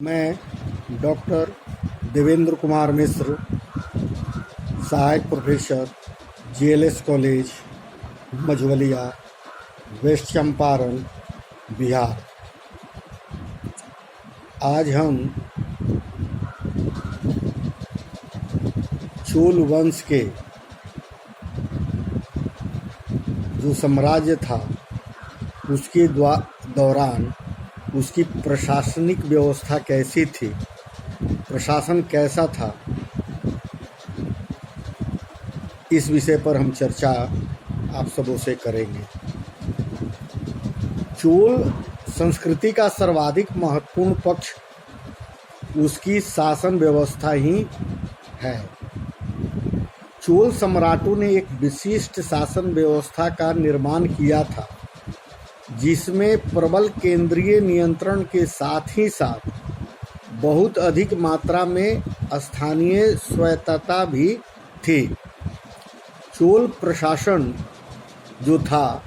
मैं डॉक्टर देवेंद्र कुमार मिश्र, सहायक professor, GLS college, Majhauliya, west Champaran, Bihar. आज हम चोल वंश के जो साम्राज्य था उसके दौरान उसकी प्रशासनिक व्यवस्था कैसी थी, प्रशासन कैसा था, इस विषय पर हम चर्चा आप सबों से करेंगे। चोल संस्कृति का सर्वाधिक महत्वपूर्ण पक्ष उसकी शासन व्यवस्था ही है। चोल सम्राटों ने एक विशिष्ट शासन व्यवस्था का निर्माण किया था जिसमें प्रबल केंद्रीय नियंत्रण के साथ ही साथ बहुत अधिक मात्रा में स्थानीय स्वायत्तता भी थी। चोल प्रशासन जो था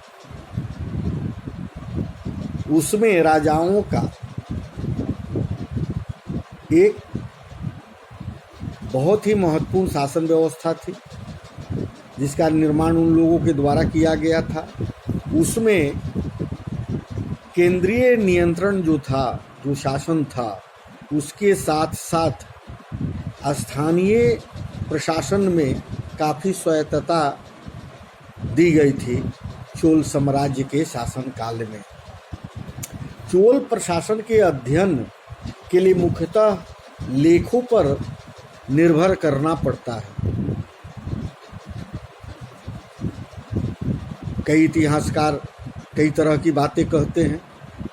उसमें राजाओं का एक बहुत ही महत्वपूर्ण शासन व्यवस्था थी जिसका निर्माण उन लोगों के द्वारा किया गया था। उसमें केंद्रीय नियंत्रण जो था, जो शासन था, उसके साथ साथ स्थानीय प्रशासन में काफ़ी स्वायत्तता दी गई थी चोल साम्राज्य के शासनकाल में। चोल प्रशासन के अध्ययन के लिए मुख्यतः लेखों पर निर्भर करना पड़ता है। कई इतिहासकार कई तरह की बातें कहते हैं,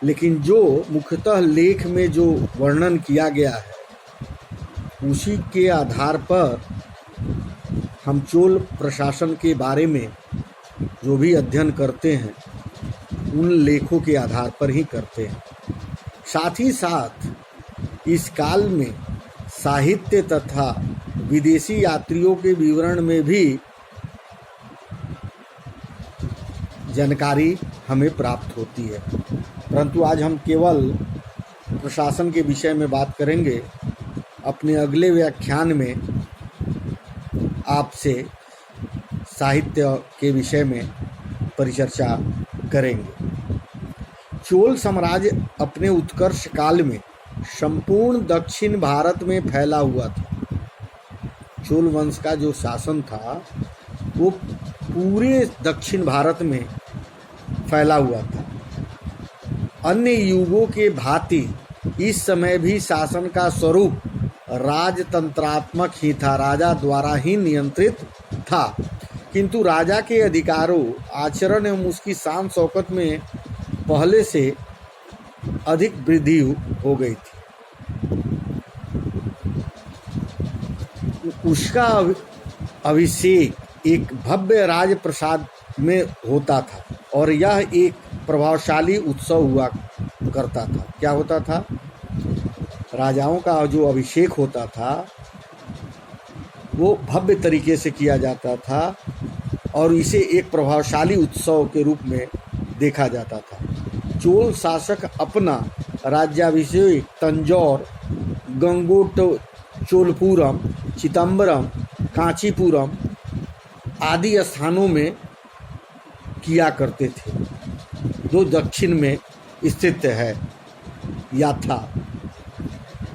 लेकिन जो मुख्यतः लेख में जो वर्णन किया गया है उसी के आधार पर हम चोल प्रशासन के बारे में जो भी अध्ययन करते हैं उन लेखों के आधार पर ही करते हैं। साथ ही साथ इस काल में साहित्य तथा विदेशी यात्रियों के विवरण में भी जानकारी हमें प्राप्त होती है, परंतु आज हम केवल प्रशासन के विषय में बात करेंगे। अपने अगले व्याख्यान में आपसे साहित्य के विषय में परिचर्चा करेंगे। चोल साम्राज्य अपने उत्कर्ष काल में संपूर्ण दक्षिण भारत में फैला हुआ था। चोल वंश का जो शासन था वो पूरे दक्षिण भारत में फैला हुआ था। अन्य युगों के भांति इस समय भी शासन का स्वरूप राजतंत्रात्मक ही था, राजा द्वारा ही नियंत्रित था, किंतु राजा के अधिकारों, आचरण एवं उसकी शान शौकत में पहले से अधिक वृद्धि हो गई थी। उसका अभिषेक एक भव्य राजप्रसाद में होता था और यह एक प्रभावशाली उत्सव हुआ करता था। क्या होता था? राजाओं का जो अभिषेक होता था वो भव्य तरीके से किया जाता था और इसे एक प्रभावशाली उत्सव के रूप में देखा जाता था। चोल शासक अपना राज्याभिषेक तंजौर, गंगोटचोलपुरम, चिदंबरम, कांचीपुरम आदि स्थानों में किया करते थे जो दक्षिण में स्थित है या था।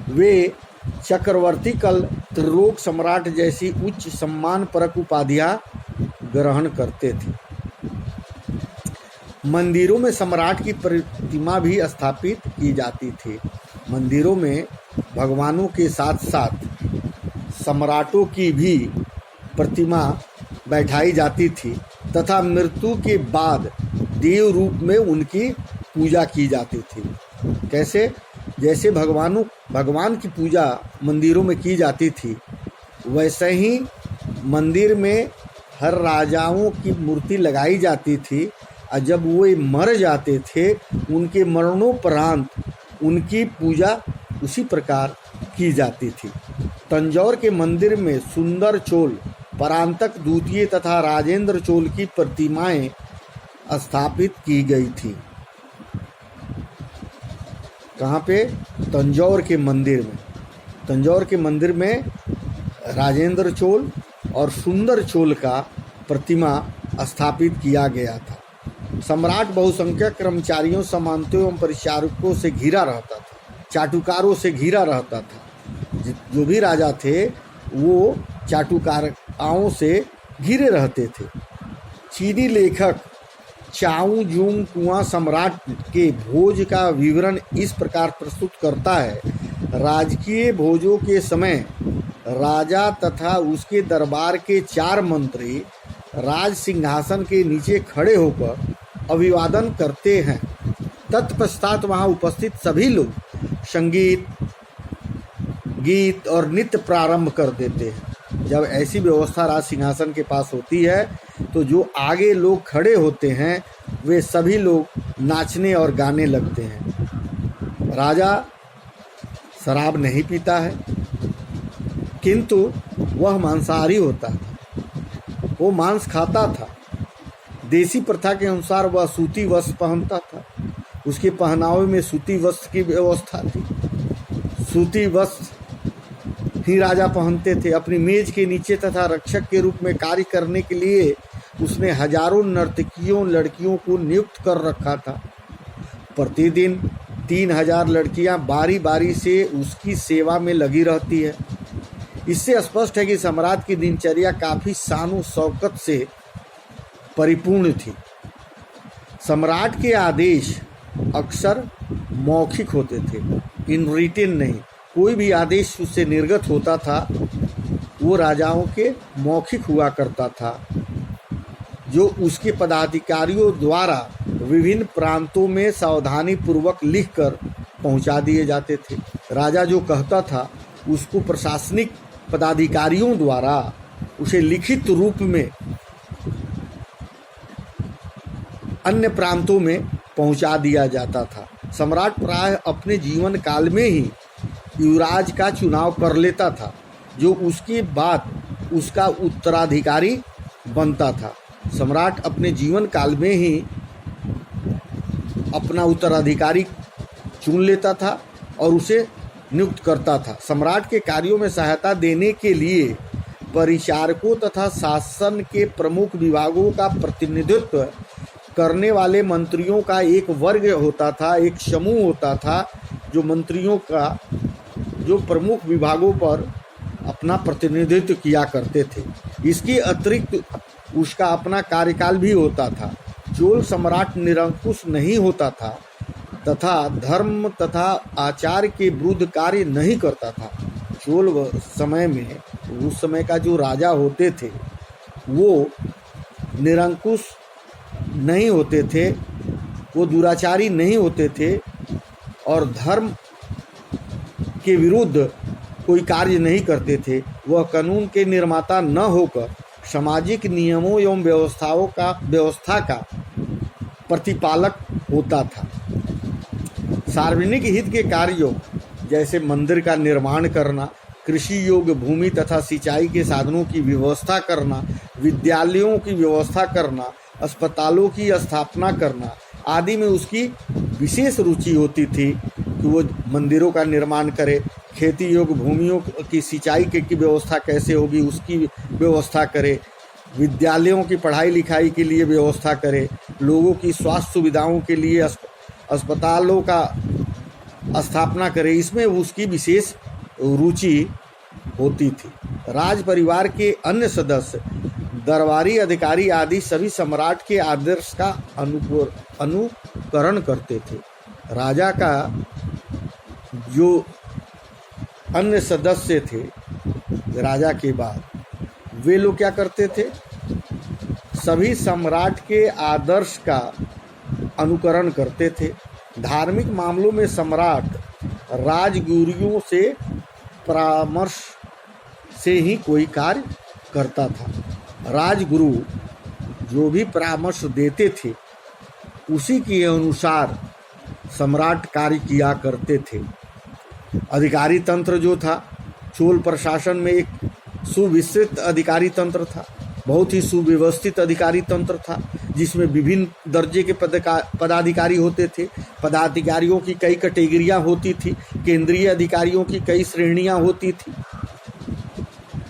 वे चक्रवर्ती कल त्रिलोक सम्राट जैसी उच्च सम्मानपरक उपाधियां ग्रहण करते थे। मंदिरों में सम्राट की प्रतिमा भी स्थापित की जाती थी। मंदिरों में भगवानों के साथ साथ सम्राटों की भी प्रतिमा बैठाई जाती थी तथा मृत्यु के बाद देव रूप में उनकी पूजा की जाती थी। कैसे? जैसे भगवान की पूजा मंदिरों में की जाती थी, वैसे ही मंदिर में हर राजाओं की मूर्ति लगाई जाती थी और जब वो मर जाते थे उनके मरणोपरांत उनकी पूजा उसी प्रकार की जाती थी। तंजौर के मंदिर में सुंदर चोल, परांतक द्वितीय तथा राजेंद्र चोल की प्रतिमाएं स्थापित की गई थी। कहाँ पे? तंजौर के मंदिर में। तंजौर के मंदिर में राजेंद्र चोल और सुंदर चोल का प्रतिमा स्थापित किया गया था। सम्राट बहुसंख्यक कर्मचारियों, सामंतों एवं परिचारकों से घिरा रहता था, चाटुकारों से घिरा रहता था। जो भी राजा थे वो चाटुकारों से घिरे रहते थे। चीनी लेखक चाऊ जूंग कुआं सम्राट के भोज का विवरण इस प्रकार प्रस्तुत करता है। राजकीय भोजों के समय राजा तथा उसके दरबार के 4 मंत्री राज सिंहासन के नीचे खड़े होकर अभिवादन करते हैं। तत्पश्चात वहां उपस्थित सभी लोग संगीत, गीत और नृत्य प्रारंभ कर देते हैं। जब ऐसी व्यवस्था राज सिंहासन के पास होती है तो जो आगे लोग खड़े होते हैं वे सभी लोग नाचने और गाने लगते हैं। राजा शराब नहीं पीता है, किंतु वह मांसाहारी होता है, वो मांस खाता था। देसी प्रथा के अनुसार वह सूती वस्त्र पहनता था। उसके पहनावे में सूती वस्त्र की व्यवस्था थी। सूती वस्त्र ही राजा पहनते थे। अपनी मेज के नीचे तथा रक्षक के रूप में कार्य करने के लिए उसने हजारों नर्तकियों लड़कियों को नियुक्त कर रखा था। प्रतिदिन 3000 लड़कियां बारी बारी से उसकी सेवा में लगी रहती है। इससे स्पष्ट है कि सम्राट की दिनचर्या काफी शान शौकत से परिपूर्ण थी। सम्राट के आदेश अक्सर मौखिक होते थे, इन रिटेन नहीं। कोई भी आदेश उससे निर्गत होता था वो राजाओं के मौखिक हुआ करता था, जो उसके पदाधिकारियों द्वारा विभिन्न प्रांतों में सावधानी पूर्वक लिखकर पहुंचा दिए जाते थे। राजा जो कहता था उसको प्रशासनिक पदाधिकारियों द्वारा उसे लिखित रूप में अन्य प्रांतों में पहुंचा दिया जाता था। सम्राट प्रायः अपने जीवन काल में ही युवराज का चुनाव कर लेता था, जो उसके बाद उसका उत्तराधिकारी बनता था। सम्राट अपने जीवन काल में ही अपना उत्तराधिकारी चुन लेता था और उसे नियुक्त करता था। सम्राट के कार्यों में सहायता देने के लिए परिचारकों तथा शासन के प्रमुख विभागों का प्रतिनिधित्व करने वाले मंत्रियों का एक वर्ग होता था, एक समूह होता था, जो मंत्रियों का जो प्रमुख विभागों पर अपना प्रतिनिधित्व किया करते थे। इसके अतिरिक्त उसका अपना कार्यकाल भी होता था। चोल सम्राट निरंकुश नहीं होता था तथा धर्म तथा आचार के विरुद्ध कार्य नहीं करता था। चोल समय में उस समय का जो राजा होते थे वो निरंकुश नहीं होते थे, वो दुराचारी नहीं होते थे और धर्म के विरुद्ध कोई कार्य नहीं करते थे। वह कानून के निर्माता न होकर सामाजिक नियमों एवं व्यवस्था का प्रतिपालक होता था। सार्वजनिक हित के कार्यों जैसे मंदिर का निर्माण करना, कृषि योग्य भूमि तथा सिंचाई के साधनों की व्यवस्था करना, विद्यालयों की व्यवस्था करना, अस्पतालों की स्थापना करना आदि में उसकी विशेष रुचि होती थी कि वो मंदिरों का निर्माण करे, खेती योग्य भूमियों की सिंचाई की व्यवस्था कैसे होगी उसकी व्यवस्था करे, विद्यालयों की पढ़ाई लिखाई के लिए व्यवस्था करे, लोगों की स्वास्थ्य सुविधाओं के लिए अस्पतालों का स्थापना करे। इसमें उसकी विशेष रुचि होती थी। राज परिवार के अन्य सदस्य, दरबारी अधिकारी आदि सभी सम्राट के आदर्श का अनुकरण करते थे। राजा का जो अन्य सदस्य थे राजा के बाद, वे लोग क्या करते थे? सभी सम्राट के आदर्श का अनुकरण करते थे। धार्मिक मामलों में सम्राट राजगुरुओं से परामर्श से ही कोई कार्य करता था। राजगुरु जो भी परामर्श देते थे उसी के अनुसार सम्राट कार्य किया करते थे। अधिकारी तंत्र जो था, चोल प्रशासन में एक सुविस्तृत अधिकारी तंत्र था, बहुत ही सुव्यवस्थित अधिकारी तंत्र था, जिसमें विभिन्न दर्जे के पदाधिकारी होते थे। पदाधिकारियों की कई कैटेगरियां होती थी, केंद्रीय अधिकारियों की कई श्रेणियां होती थी।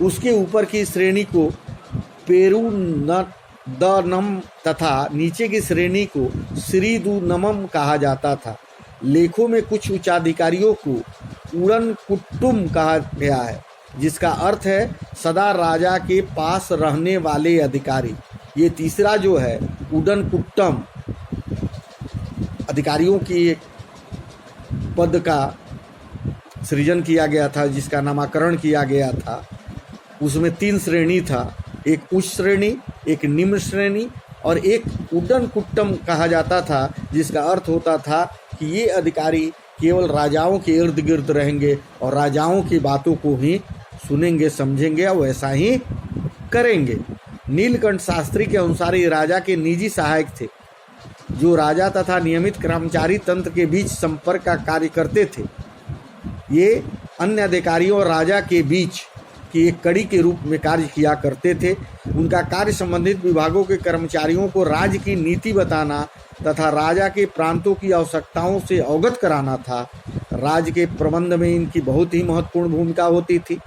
उसके ऊपर की श्रेणी को पेरुनदनम तथा नीचे की श्रेणी को श्रीदुनमम कहा जाता था। लेखों में कुछ उच्चाधिकारियों को उड़न कुट्टुम कहा गया है, जिसका अर्थ है सदा राजा के पास रहने वाले अधिकारी। ये तीसरा जो है उड़न कुट्टम, अधिकारियों की एक पद का सृजन किया गया था, जिसका नामकरण किया गया था। उसमें 3 श्रेणी था, एक उच्च श्रेणी, एक निम्न श्रेणी और एक उड्डन कुट्टम कहा जाता था, जिसका अर्थ होता था कि ये अधिकारी केवल राजाओं के इर्द गिर्द रहेंगे और राजाओं की बातों को ही सुनेंगे, समझेंगे और वैसा ही करेंगे। नीलकंठ शास्त्री के अनुसार ये राजा के निजी सहायक थे, जो राजा तथा नियमित कर्मचारी तंत्र के बीच संपर्क का कार्य करते थे। ये अन्य अधिकारियों और राजा के बीच की एक कड़ी के रूप में कार्य किया करते थे। उनका कार्य संबंधित विभागों के कर्मचारियों को राज्य की नीति बताना तथा राजा के प्रांतों की आवश्यकताओं से अवगत कराना था। राज्य के प्रबंध में इनकी बहुत ही महत्वपूर्ण भूमिका होती थी।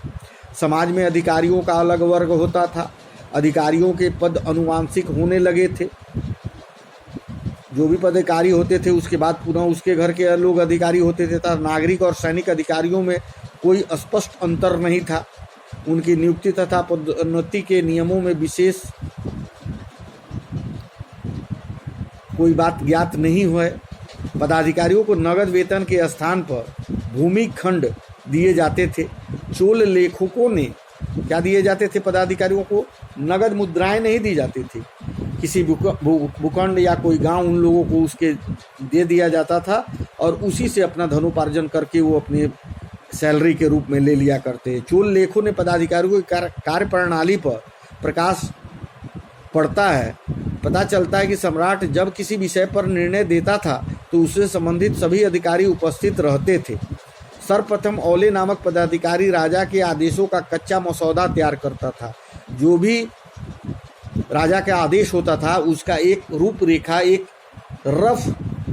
समाज में अधिकारियों का अलग वर्ग होता था। अधिकारियों के पद अनुवांशिक होने लगे थे। जो भी पदाधिकारी होते थे उसके बाद पुनः उसके घर के लोग अधिकारी होते थे। तथा नागरिक और सैनिक अधिकारियों में कोई स्पष्ट अंतर नहीं था। उनकी नियुक्ति तथा पदोन्नति के नियमों में विशेष कोई बात ज्ञात नहीं है। पदाधिकारियों को नगद वेतन के स्थान पर भूमि खंड दिए जाते थे। चोल लेखकों ने क्या दिए जाते थे? पदाधिकारियों को नगद मुद्राएं नहीं दी जाती थी। किसी भूखंड या कोई गांव उन लोगों को उसके दे दिया जाता था और उसी से अपना धनोपार्जन करके वो अपने सैलरी के रूप में ले लिया करते। चोल लेखों ने पदाधिकारियों की कार्य प्रणाली पर प्रकाश पड़ता है। पता चलता है कि सम्राट जब किसी विषय पर निर्णय देता था तो उससे संबंधित सभी अधिकारी उपस्थित रहते थे। सर्वप्रथम औले नामक पदाधिकारी राजा के आदेशों का कच्चा मसौदा तैयार करता था। जो भी राजा का आदेश होता था उसका एक रूपरेखा, एक रफ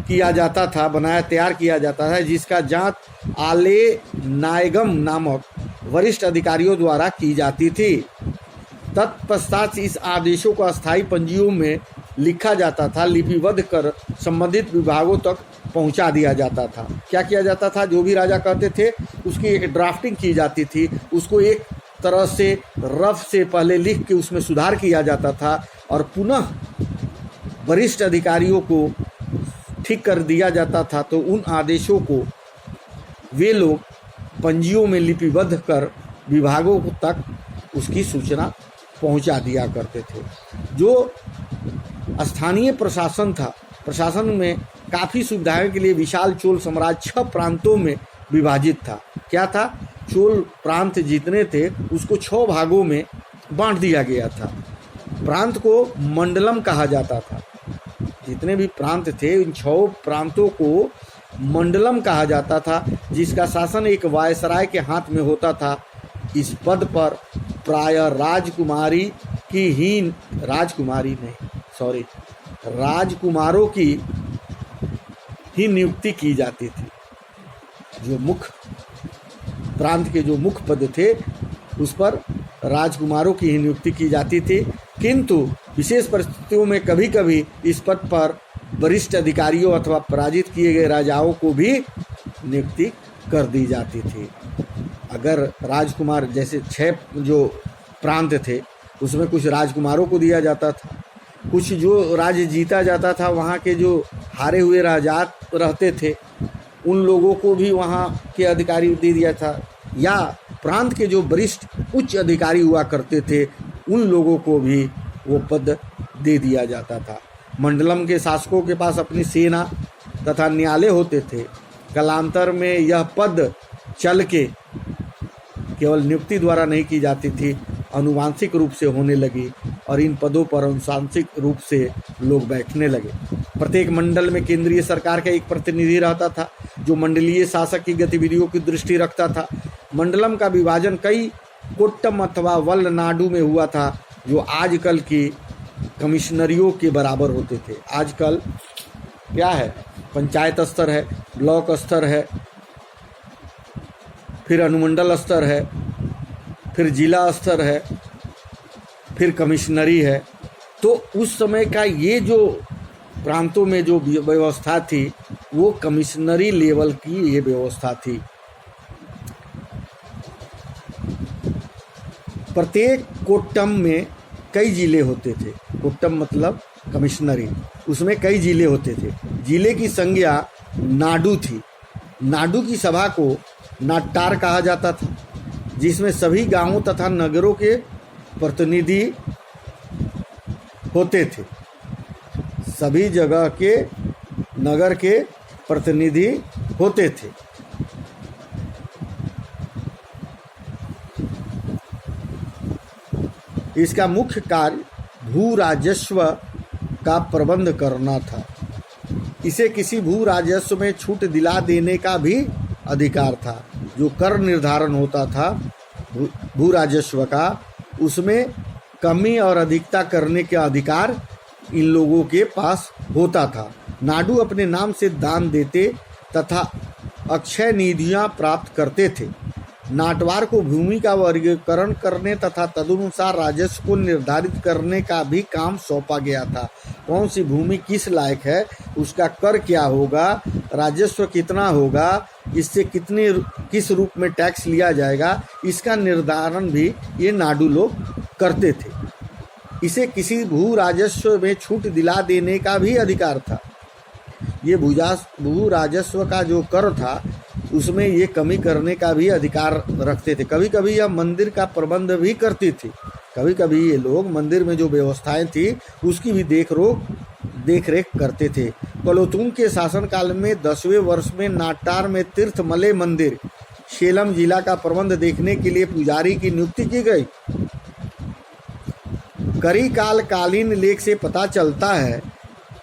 किया जाता था, तैयार किया जाता था, जिसका जांच आले नायगम नामक वरिष्ठ अधिकारियों द्वारा की जाती थी। तत्पश्चात इस आदेशों को अस्थायी पंजियों में लिखा जाता था, लिपिबद्ध कर संबंधित विभागों तक पहुंचा दिया जाता था। क्या किया जाता था? जो भी राजा कहते थे उसकी एक ड्राफ्टिंग की जाती थी, उसको एक तरह से रफ से पहले लिख के उसमें सुधार किया जाता था और पुनः वरिष्ठ अधिकारियों को ठीक कर दिया जाता था। तो उन आदेशों को वे लोग पंजियों में लिपिबद्ध कर विभागों तक उसकी सूचना पहुंचा दिया करते थे। जो स्थानीय प्रशासन था, प्रशासन में काफ़ी सुविधाओं के लिए विशाल चोल साम्राज्य 6 प्रांतों में विभाजित था। क्या था? चोल प्रांत जितने थे उसको 6 भागों में बांट दिया गया था। प्रांत को मंडलम कहा जाता था। जितने भी प्रांत थे इन 6 प्रांतों को मंडलम कहा जाता था, जिसका शासन एक वायसराय के हाथ में होता था। इस पद पर प्राय राजकुमारों की ही नियुक्ति की जाती थी। जो मुख्य प्रांत के जो मुख्य पद थे उस पर राजकुमारों की ही नियुक्ति की जाती थी, किंतु विशेष परिस्थितियों में कभी कभी इस पद पर वरिष्ठ अधिकारियों अथवा पराजित किए गए राजाओं को भी नियुक्ति कर दी जाती थी। अगर राजकुमार, जैसे 6 जो प्रांत थे उसमें कुछ राजकुमारों को दिया जाता था, कुछ जो राज्य जीता जाता था वहाँ के जो हारे हुए राजा रहते थे उन लोगों को भी वहाँ के अधिकारी दे दिया था, या प्रांत के जो वरिष्ठ उच्च अधिकारी हुआ करते थे उन लोगों को भी वो पद दे दिया जाता था। मंडलम के शासकों के पास अपनी सेना तथा न्यायालय होते थे। कालांतर में यह पद चल के केवल नियुक्ति द्वारा नहीं की जाती थी, अनुवांशिक रूप से होने लगी और इन पदों पर अनुवांशिक रूप से लोग बैठने लगे। प्रत्येक मंडल में केंद्रीय सरकार का एक प्रतिनिधि रहता था जो मंडलीय शासक की गतिविधियों की दृष्टि रखता था। मंडलम का विभाजन कई कोट्टम अथवा वलनाडु में हुआ था, जो आजकल की कमिश्नरियों के बराबर होते थे। आजकल क्या है, पंचायत स्तर है, ब्लॉक स्तर है, फिर अनुमंडल स्तर है, फिर जिला स्तर है, फिर कमिश्नरी है। तो उस समय का ये जो प्रांतों में जो व्यवस्था थी वो कमिश्नरी लेवल की ये व्यवस्था थी। प्रत्येक कोट्टम में कई जिले होते थे। कोट्टम मतलब कमिश्नरी, उसमें कई जिले होते थे। जिले की संज्ञा नाडु थी। नाडु की सभा को नाट्टार कहा जाता था, जिसमें सभी गांवों तथा नगरों के प्रतिनिधि होते थे। सभी जगह के नगर के प्रतिनिधि होते थे। इसका मुख्य कार्य भू राजस्व का प्रबंध करना था। इसे किसी भू राजस्व में छूट दिला देने का भी अधिकार था। जो कर निर्धारण होता था भू राजस्व का, उसमें कमी और अधिकता करने का अधिकार इन लोगों के पास होता था। नाडु अपने नाम से दान देते तथा अक्षय निधियां प्राप्त करते थे। नाटवार को भूमि का वर्गीकरण करने तथा तदनुसार राजस्व को निर्धारित करने का भी काम सौंपा गया था। कौन सी भूमि किस लायक है, उसका कर क्या होगा, राजस्व कितना होगा, इससे किस रूप में टैक्स लिया जाएगा, इसका निर्धारण भी ये नाडु लोग करते थे। इसे किसी भू राजस्व में छूट दिला देने का भी अधिकार था। ये भू राजस्व का जो कर था उसमें ये कमी करने का भी अधिकार रखते थे। कभी कभी यह मंदिर का प्रबंध भी करती थी। कभी कभी ये लोग मंदिर में जो व्यवस्थाएं थी उसकी भी देख रेख करते थे। कुलोत्तुंग के शासनकाल में 10वें वर्ष में नाट्टार में तीर्थमले मंदिर सेलम जिला का प्रबंध देखने के लिए पुजारी की नियुक्ति की गई। करिकाल कालीन लेख से पता चलता है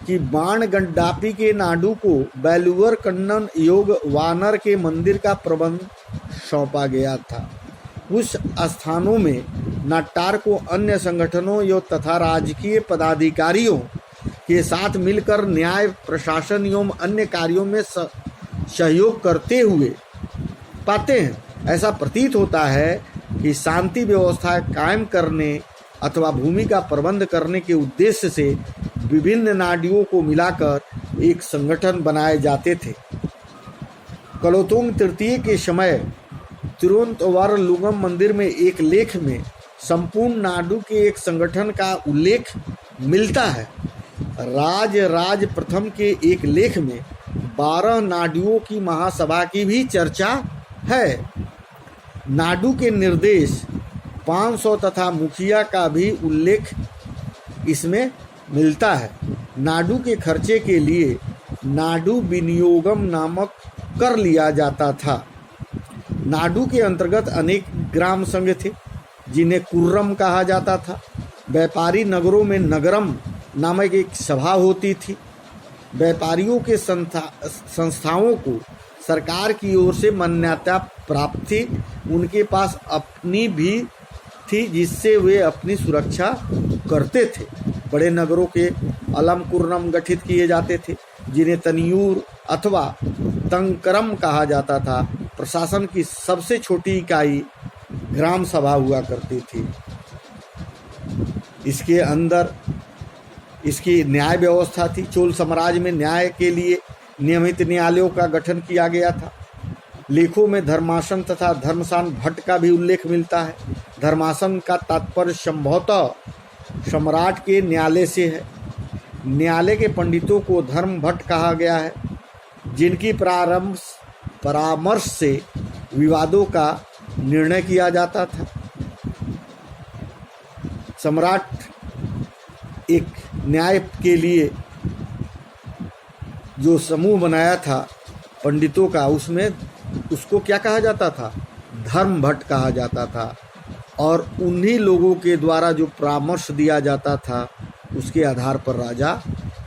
कि बाणगंडापी के नाडु को बेलूर कन्नन योग वानर के मंदिर का प्रबंध सौंपा गया था। उस स्थानों में नाट्टार को अन्य संगठनों तथा राजकीय पदाधिकारियों के साथ मिलकर न्याय प्रशासन एवं अन्य कार्यों में सहयोग करते हुए पाते हैं। ऐसा प्रतीत होता है कि शांति व्यवस्था कायम करने अथवा भूमि का प्रबंध करने के उद्देश्य से विभिन्न नाडियों को मिलाकर एक संगठन बनाए जाते थे। कुलोत्तुंग तृतीय के समय तिरुवनंतपुरम मंदिर में एक लेख में संपूर्ण नाडु के एक संगठन का उल्लेख मिलता है। राज प्रथम के एक लेख में 12 नाडुओं की महासभा की भी चर्चा है। नाडु के निर्देश 500 तथा मुखिया का भी उल्लेख इसमें मिलता है। नाडु के खर्चे के लिए नाडु विनियोगम नामक कर लिया जाता था। नाडु के अंतर्गत अनेक ग्राम संघ थे जिन्हें कुर्रम कहा जाता था। व्यापारी नगरों में नगरम नामक एक सभा होती थी। व्यापारियों के संस्थाओं को सरकार की ओर से मान्यता प्राप्त थी। उनके पास अपनी भी थी जिससे वे अपनी सुरक्षा करते थे। बड़े नगरों के अलम कुर्रम गठित किए जाते थे जिन्हें तनियूर अथवा तंकरम कहा जाता था। प्रशासन की सबसे छोटी इकाई ग्राम सभा हुआ करती थी। इसके अंदर इसकी न्याय व्यवस्था थी। चोल साम्राज्य में न्याय के लिए नियमित न्यायालयों का गठन किया गया था। लेखों में धर्मासन तथा धर्मसान भट्ट का भी उल्लेख मिलता है। धर्मासन का तात्पर्य संभवतः सम्राट के न्यायालय से है। न्यायालय के पंडितों को धर्म भट्ट कहा गया है, जिनकी परामर्श से विवादों का निर्णय किया जाता था। सम्राट एक न्याय के लिए जो समूह बनाया था पंडितों का, उसमें उसको क्या कहा जाता था? धर्म भट्ट कहा जाता था। और उन्हीं लोगों के द्वारा जो परामर्श दिया जाता था उसके आधार पर राजा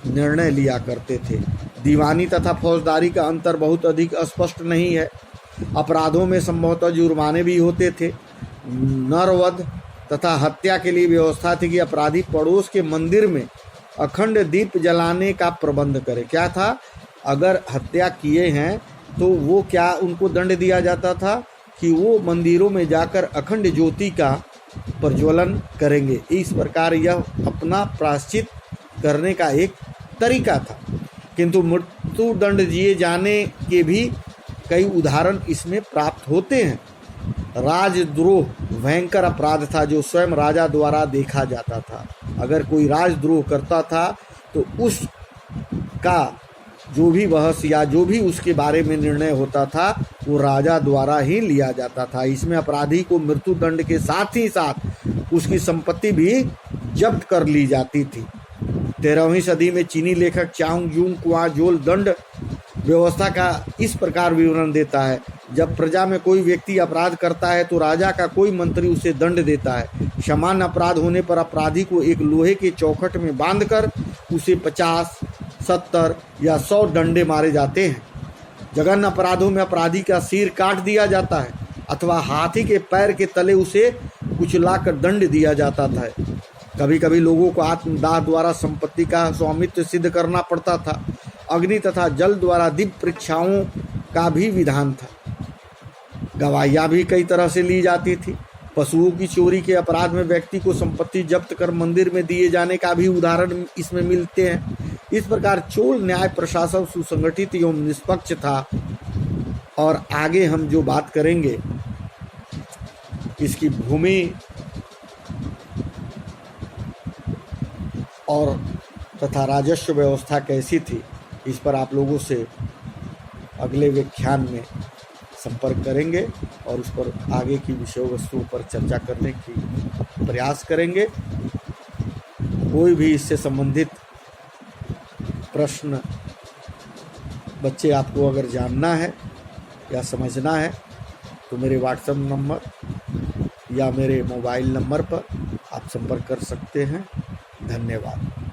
निर्णय लिया करते थे। दीवानी तथा फौजदारी का अंतर बहुत अधिक स्पष्ट नहीं है। अपराधों में संभवतः जुर्माने भी होते थे। नरवध तथा हत्या के लिए व्यवस्था थी कि अपराधी पड़ोस के मंदिर में अखंड दीप जलाने का प्रबंध करे। क्या था अगर हत्या किए हैं तो वो क्या उनको दंड दिया जाता था कि वो मंदिरों में जाकर अखंड ज्योति का प्रज्वलन करेंगे। इस प्रकार यह अपना प्रायश्चित करने का एक तरीका था। किंतु मृत्यु दंड दिए जाने के भी कई उदाहरण इसमें प्राप्त होते हैं। राजद्रोह भयंकर अपराध था जो स्वयं राजा द्वारा देखा जाता था। अगर कोई राजद्रोह करता था तो उसका जो भी बहस या जो भी उसके बारे में निर्णय होता था वो राजा द्वारा ही लिया जाता था। इसमें अपराधी को मृत्यु दंड के साथ ही साथ उसकी संपत्ति भी जब्त कर ली जाती थी। 13वीं सदी में चीनी लेखक चांग यूंग क्वाजोल दंड व्यवस्था का इस प्रकार विवरण देता है। जब प्रजा में कोई व्यक्ति अपराध करता है तो राजा का कोई मंत्री उसे दंड देता है। समान अपराध होने पर अपराधी को एक लोहे के चौखट में बांधकर उसे 50, 70 या 100 डंडे मारे जाते हैं। जघन्य अपराधों में अपराधी का सिर काट दिया जाता है अथवा हाथी के पैर के तले उसे कुचलाकर दंड दिया जाता था। कभी कभी लोगों को आत्मदाह द्वारा संपत्ति का स्वामित्व सिद्ध करना पड़ता था। अग्नि तथा जल द्वारा दिव्य परीक्षाओं का भी विधान था। गवाहियाँ भी कई तरह से ली जाती थी। पशुओं की चोरी के अपराध में व्यक्ति को संपत्ति जब्त कर मंदिर में दिए जाने का भी उदाहरण इसमें मिलते हैं। इस प्रकार चोल न्याय प्रशासन सुसंगठित एवं निष्पक्ष था। और आगे हम जो बात करेंगे इसकी भूमि और तथा राजस्व व्यवस्था कैसी थी, इस पर आप लोगों से अगले व्याख्यान में संपर्क करेंगे और उस पर आगे की विषय वस्तुओं पर चर्चा करने की प्रयास करेंगे। कोई भी इससे संबंधित प्रश्न बच्चे आपको अगर जानना है या समझना है तो मेरे व्हाट्सएप नंबर या मेरे मोबाइल नंबर पर आप संपर्क कर सकते हैं। धन्यवाद।